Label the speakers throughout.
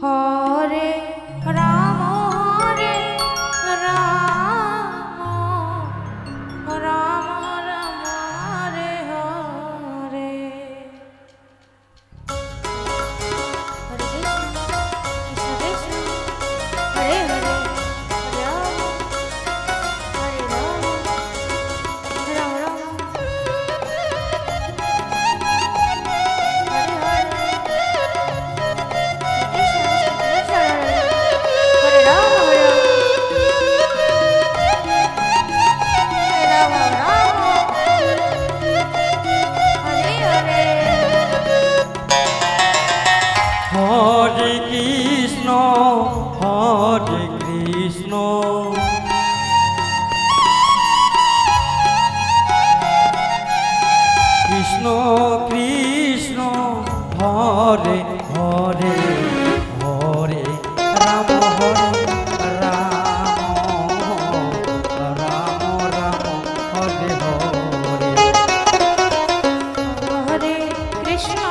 Speaker 1: Hare Ram Hare Ram Ram Ram Hare Hare. Hare Krishna Krishna Krishna Hare Hare Ram Hare Ram Ram Ram Hare Hare.
Speaker 2: Hare Krishna Krishna Krishna Hare Hare Hare Ram Ram Ram Hare Hare.
Speaker 1: Hare Krishna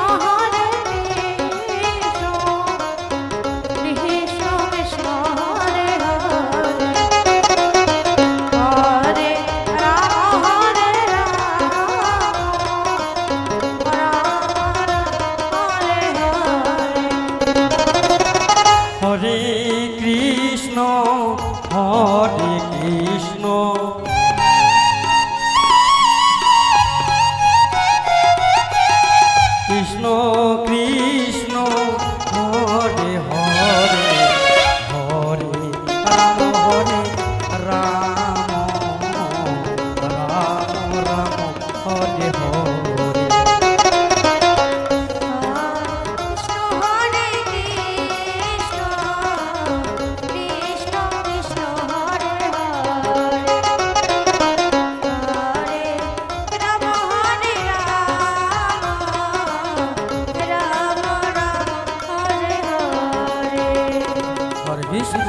Speaker 1: Hare Krishna Krishna Krishna Hare Hare. Hare Ram Hare Ram
Speaker 2: Hare Krishna Krishna Krishna Hare Hare Hare Ram Ram Ram Hare Hare. Hare Krishna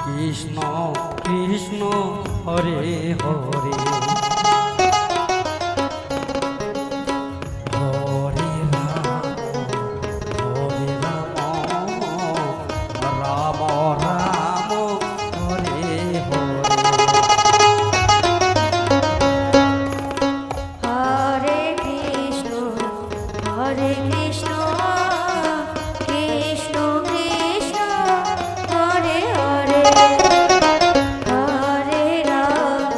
Speaker 2: Krishna Krishna Hare Hare Hare Ram Ram Ram Hare Hare.
Speaker 1: Hare Krishna Krishna Krishna Hare Hare. Hare Ram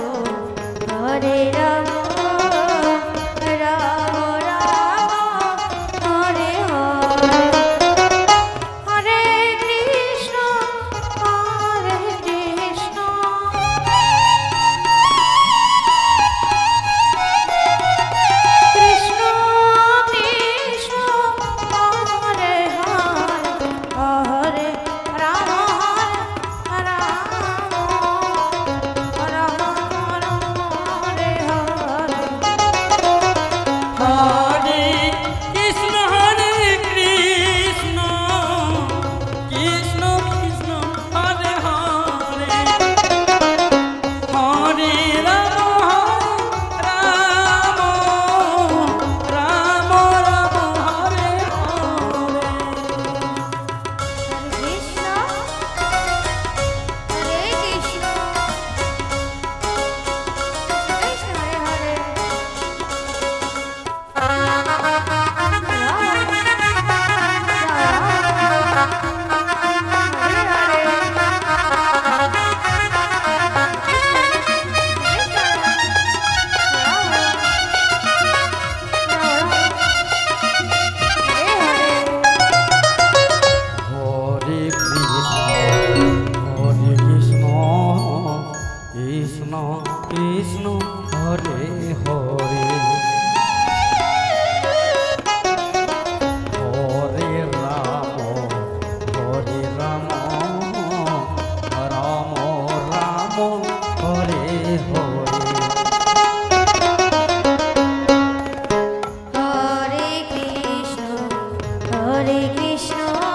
Speaker 1: Krishna